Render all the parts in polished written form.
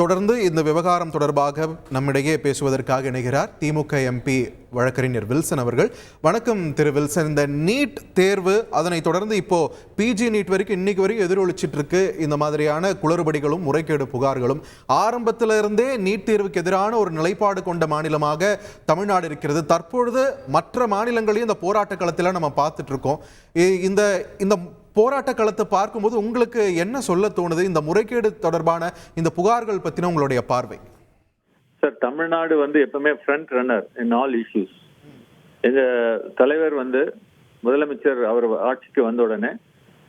தொடர்ந்து இந்த விவகாரம் தொடர்பாக நம்மிடையே பேசுவதற்காக இணைகிறார் திமுக எம்பி வழக்கறிஞர் வில்சன் அவர்கள். வணக்கம் திரு வில்சன். இந்த நீட் தேர்வு, அதனை தொடர்ந்து இப்போ பிஜி நீட் வரைக்கும் இன்னைக்கு வரைக்கும் எதிரொலிச்சிட்டு இருக்கு இந்த மாதிரியான குளறுபடிகளும் முறைகேடு புகார்களும். ஆரம்பத்திலிருந்தே நீட் தேர்வுக்கு எதிரான ஒரு நிலைப்பாடு கொண்ட மாநிலமாக தமிழ்நாடு இருக்கிறது. தற்பொழுது மற்ற மாநிலங்களையும் இந்த போராட்ட களத்தில் நம்ம பார்த்துட்டு இருக்கோம். இந்த இந்த போராட்ட களத்தை பார்க்கும்போது உங்களுக்கு என்ன சொல்ல தோணுது? இந்த முறைகேடு தொடர்பான இந்த புகார்கள் பத்தின உங்களுடைய பார்வை. சார், தமிழ்நாடு எப்பவுமே front runner in all issues. எங்க தலைவர் முதலமைச்சர் அவர் ஆட்சிக்கு வந்த உடனே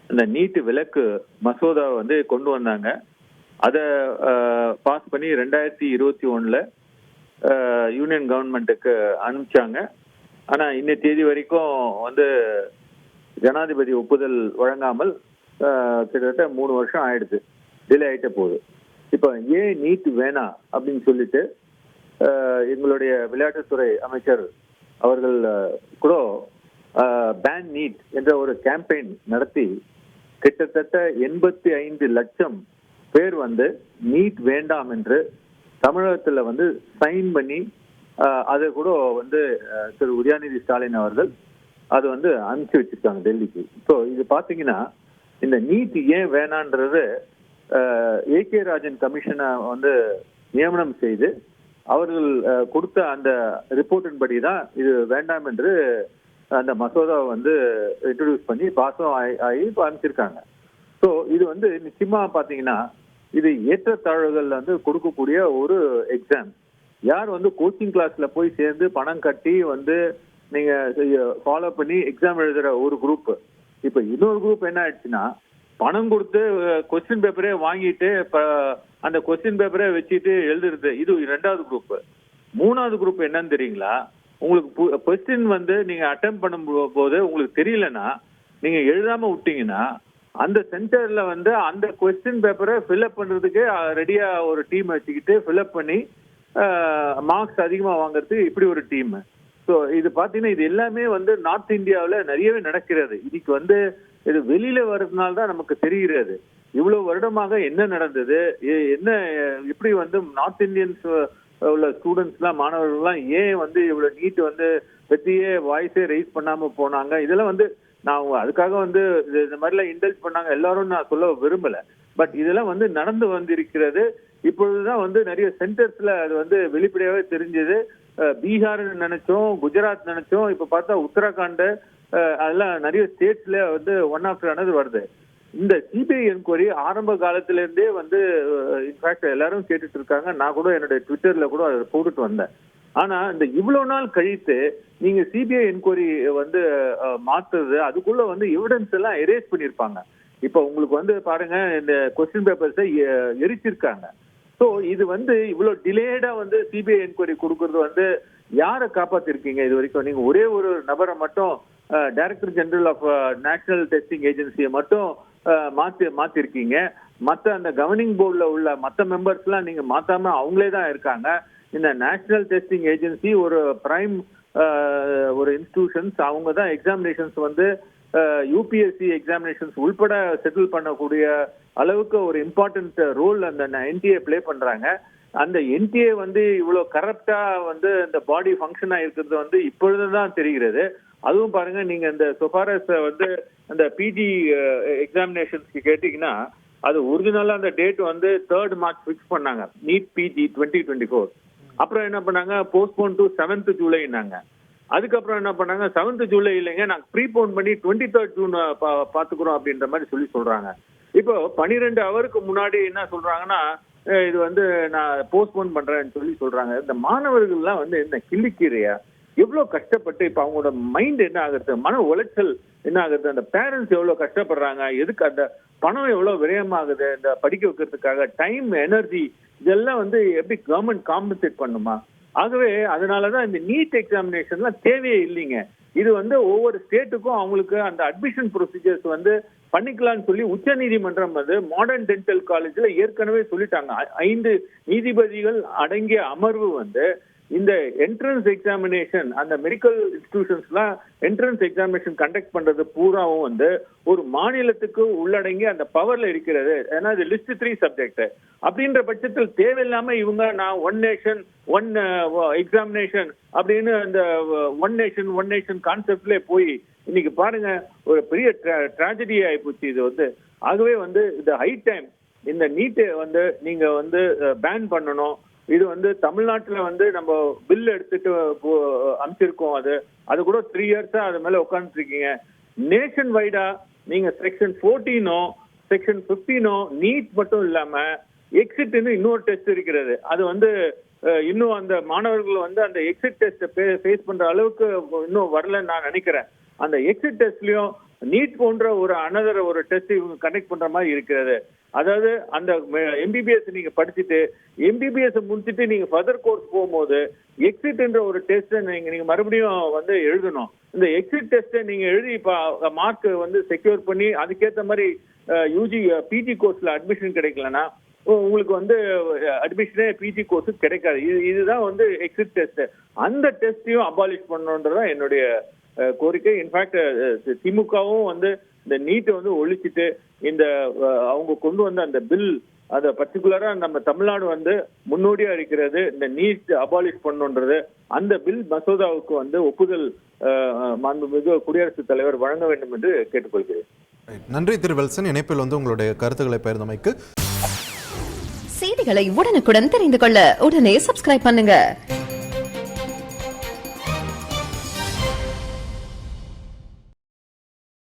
இந்த நீட் விலக்கு மசோதாவை கொண்டு வந்தாங்க. அதை பாஸ் பண்ணி 2021 யூனியன் கவர்மெண்ட்டுக்கு அனுப்பிச்சாங்க. ஆனா இன்னை தேதி வரைக்கும் ஜனாதிபதி ஒப்புதல் வழங்காமல் கிட்டத்தட்ட 3 வருஷம் ஆயிடுது, டிலே ஆயிட்ட போகுது. இப்ப ஏன் நீட் வேணாம் அப்படின்னு சொல்லிட்டு எங்களுடைய விளையாட்டுத்துறை அமைச்சர் அவர்கள் கூட பேன் நீட் என்ற ஒரு கேம்பெயின் நடத்தி கிட்டத்தட்ட 85 லட்சம் பேர் நீட் வேண்டாம் என்று தமிழகத்துல சைன் பண்ணி அதை கூட திரு உதயநிதி ஸ்டாலின் அவர்கள் அது அனுப்பிச்சு வச்சிருக்காங்க டெல்லிக்கு. ஸோ இது பாத்தீங்கன்னா இந்த நீட் ஏன் வேணான்றது ஏகே ராஜன் கமிஷனை நியமனம் செய்து அவர்கள் கொடுத்த அந்த ரிப்போர்ட்டின் படி தான் இது வேண்டாம் என்று அந்த மசோதாவை இன்ட்ரோடியூஸ் பண்ணி பாசம் ஆகி அனுப்பிச்சிருக்காங்க. ஸோ இது நிச்சயமா பாத்தீங்கன்னா இது ஏற்றத்தாழ்வுகள் கொடுக்கக்கூடிய ஒரு எக்ஸாம். யார் கோச்சிங் கிளாஸ்ல போய் சேர்ந்து பணம் கட்டி நீங்க ஃபாலோ பண்ணி எக்ஸாம் எழுதுற ஒரு குரூப், இப்ப இன்னொரு குரூப் என்ன ஆயிடுச்சுன்னா பணம் கொடுத்து கொஸ்டின் பேப்பரே வாங்கிட்டு அந்த கொஸ்டின் பேப்பரே வச்சுட்டு எழுதுறது. இது 2வது குரூப். 3வது குரூப் என்னன்னு தெரியுங்களா? உங்களுக்கு கொஸ்டின் நீங்க அட்டெம்ப்ட் பண்ணும் போது உங்களுக்கு தெரியலன்னா நீங்க எழுதாம விட்டீங்கன்னா அந்த சென்டர்ல அந்த கொஸ்டின் பேப்பரை ஃபில்அப் பண்றதுக்கு ரெடியா ஒரு டீம் வச்சுக்கிட்டு ஃபில்அப் பண்ணி மார்க்ஸ் அதிகமா வாங்குறதுக்கு இப்படி ஒரு டீம். ஸோ இது பாத்தீங்கன்னா இது எல்லாமே நார்த் இந்தியாவில் நிறையவே நடக்கிறது. இன்னைக்கு இது வெளியில வர்றதுனால தான் நமக்கு தெரிகிறது இவ்வளவு வருடமாக என்ன நடந்தது, என்ன இப்படி நார்த் இந்தியன்ஸ் உள்ள ஸ்டூடெண்ட்ஸ் எல்லாம் மாணவர்கள்லாம் ஏன் இவ்வளவு நீட் பத்தியே வாய்ஸே ரைஸ் பண்ணாம போனாங்க. இதெல்லாம் நான் அதுக்காக இந்த மாதிரிலாம் இன்டல்ஜ் பண்ணாங்க எல்லாரும் நான் சொல்ல விரும்பல. பட் இதெல்லாம் நடந்து வந்திருக்கிறது. இப்பொழுதுதான் நிறைய சென்டர்ஸ்ல அது வெளிப்படையாவே தெரிஞ்சது. பீகார் நினைச்சோம், குஜராத் நினைச்சோம், இப்ப பார்த்தா உத்தராகண்ட், அதெல்லாம் நிறைய ஸ்டேட்ஸ்ல ஒன் ஆஃப்டர் அனதர் வருது. இந்த சிபிஐ என்கொயரி ஆரம்ப காலத்துல இருந்தே இன்ஃபேக்ட் எல்லாரும் கேட்டுட்டு இருக்காங்க. நான் கூட என்னுடைய ட்விட்டர்ல கூட அதை போட்டுட்டு வந்தேன். ஆனா இந்த இவ்வளவு நாள் கழித்து நீங்க சிபிஐ என்கொயரி மாத்துறது, அதுக்குள்ள எவிடன்ஸ் எல்லாம் எரேஸ் பண்ணிருப்பாங்க. இப்ப உங்களுக்கு பாருங்க, இந்த கொஸ்டின் பேப்பர்ஸை எரிச்சிருக்காங்க. ஸோ இது இவ்வளவு டிலேடா சிபிஐ என்கொயரி கொடுக்கறது யாரை காப்பாத்திருக்கீங்க இது வரைக்கும்? நீங்க ஒரே ஒரு நபரை மட்டும், director general of national testing ஏஜென்சியை மட்டும் மாத்திருக்கீங்க. மற்ற அந்த கவர்னிங் போர்டுல உள்ள மற்ற மெம்பர்ஸ் எல்லாம் நீங்க மாத்தாம அவங்களே தான் இருக்காங்க. இந்த நேஷனல் டெஸ்டிங் ஏஜென்சி ஒரு பிரைம் ஒரு இன்ஸ்டிடியூஷன்ஸ், அவங்க தான் எக்ஸாமினேஷன்ஸ் யூபிஎஸ்சி எக்ஸாமினேஷன்ஸ் உள்பட செட்டில் பண்ணக்கூடிய அளவுக்கு ஒரு இம்பார்ட்டன்ட் ரோல் அந்த என்டிஏ பிளே பண்றாங்க. அந்த என்டிஏ இவ்வளவு கரப்டா இந்த பாடி ஃபங்க்ஷனா இருக்கிறது இப்பொழுதுதான் தெரிகிறது. அதுவும் பாருங்க, நீங்க இந்த சொபாரஸ் அந்த பிஜி எக்ஸாமினேஷன்ஸ்க்கு கேட்டீங்கன்னா அது ஒரிஜினலா அந்த டேட் 3rd March ஃபிக்ஸ் பண்ணாங்க, நீட் பிஜி 2024. அப்புறம் என்ன பண்ணாங்க, போஸ்ட்போன் டு 7th July. அதுக்கப்புறம் என்ன பண்ணாங்க, 7th July இல்லைங்க, நாங்க ப்ரீபோன் பண்ணி 23rd June பாத்துக்கிறோம் அப்படின்ற மாதிரி சொல்றாங்க. இப்போ 12 ஹவருக்கு முன்னாடி என்ன சொல்றாங்கன்னா, இது நான் போஸ்ட்போன் பண்றேன்னு சொல்றாங்க. இந்த மாணவர்கள்லாம் என்ன கிள்ளிக்கீரையா? எவ்வளவு கஷ்டப்பட்டு இப்ப அவங்களோட மைண்ட் என்ன ஆகுறது, மன உளைச்சல் என்ன ஆகுது, அந்த பேரண்ட்ஸ் எவ்வளவு கஷ்டப்படுறாங்க, எதுக்கு அந்த பணம் எவ்வளவு விரயமாகுது இந்த படிக்க வைக்கிறதுக்காக, டைம், எனர்ஜி, இதெல்லாம் எப்படி கவர்மெண்ட் காம்பன்சேட் பண்ணுமா? ஆகவே அதனாலதான் இந்த நீட் எக்ஸாமினேஷன்லாம் தேவையே இல்லைங்க. இது ஒவ்வொரு ஸ்டேட்டுக்கும் அவங்களுக்கு அந்த அட்மிஷன் ப்ரொசீஜர்ஸ் பண்ணிக்கலாம்னு சொல்லி உச்ச நீதிமன்றம் மாடர்ன் டென்டல் காலேஜ்ல ஏற்கனவே சொல்லிட்டாங்க. 5 நீதிபதிகள் அடங்கிய அமர்வு இந்த என்ட்ரன்ஸ் எக்ஸாமினேஷன் அந்த மெடிக்கல் இன்ஸ்டிடியூஷன்ஸ்லாம் என்ட்ரன்ஸ் எக்ஸாமினேஷன் கண்டக்ட் பண்றது பூராவும் வந்து ஒரு மாநிலத்துக்கு உள்ளடங்கி அந்த பவர்ல இருக்கிறது. ஏன்னா இது லிஸ்ட் 3 சப்ஜெக்ட். அப்படின்ற பட்சத்தில் தேவையில்லாம இவங்க நான் ஒன் நேஷன் ஒன் எக்ஸாமினேஷன் அப்படின்னு அந்த ஒன் நேஷன் கான்செப்ட்ல போய் இன்னைக்கு பாருங்க ஒரு பெரிய ட்ராஜடி ஆயிப்போச்சு இது வந்து. ஆகவே வந்து இது ஹை டைம் இந்த நீட்டை வந்து நீங்க வந்து பேன் பண்ணணும். இது வந்து தமிழ்நாட்டுல வந்து நம்ம பில் எடுத்துட்டு அமைச்சிருக்கோம். அது கூட 3 இயர்ஸா அது மேல உட்காந்துட்டு இருக்கீங்க. நேஷன் வைடா நீங்க செக்ஷன் 14 செக்ஷன் 15 நீட் மட்டும் இல்லாம எக்ஸிட்னு இன்னொரு டெஸ்ட் இருக்கிறது. அது வந்து இன்னும் அந்த மாணவர்கள் வந்து அந்த எக்ஸிட் டெஸ்ட் ஃபேஸ் பண்ற அளவுக்கு இன்னும் வரலன்னு நான் நினைக்கிறேன். அந்த எக்ஸிட் டெஸ்ட்லயும் நீட் போன்ற ஒரு டெஸ்ட் இவங்க கனெக்ட் பண்ற மாதிரி இருக்கிறது. அதாவது அந்த எம்பிபிஎஸ் நீங்க படிச்சுட்டு எம்பிபிஎஸ் முடிச்சுட்டு நீங்க ஃபர்தர் கோர்ஸ் போகும்போது எக்ஸிட்ன்ற ஒரு டெஸ்ட் நீங்க மறுபடியும் வந்து எழுதணும். இந்த எக்ஸிட் டெஸ்ட்டை நீங்க எழுதி இப்ப மார்க் வந்து செக்யூர் பண்ணி அதுக்கேற்ற மாதிரி யூஜி பிஜி கோர்ஸ்ல அட்மிஷன் கிடைக்கலன்னா உங்களுக்கு வந்து அட்மிஷனே பிஜி கோர்ஸுக்கு கிடைக்காது. இதுதான் வந்து எக்ஸிட் டெஸ்ட். அந்த டெஸ்டையும் அபாலிஷ் பண்ணணுன்றதான் என்னுடைய கோரிக்கை. இன்ஃபேக்ட் திமுகவும் வந்து இந்த நீட்டை வந்து ஒழிச்சிட்டு இந்த அவங்க கொண்டு வந்த அந்த பில் அதை பர்டிகுலரா நம்ம தமிழ்நாடு வந்து முன்னோடியா இருக்கிறது இந்த நீட் அபாலிஷ் பண்ணணுன்றது. அந்த பில் மசோதாவுக்கு வந்து ஒப்புதல் மாண்புமிகு குடியரசுத் தலைவர் வழங்க வேண்டும் என்று கேட்டுக்கொள்கிறேன். நன்றி திரு வில்சன், இணைப்பில் வந்து உங்களுடைய கருத்துக்களை பகிர்ந்தமைக்கு. செய்திகளை உடனுக்குடன் தெரிந்து கொள்ள உடனே சப்ஸ்கிரைப் பண்ணுங்க.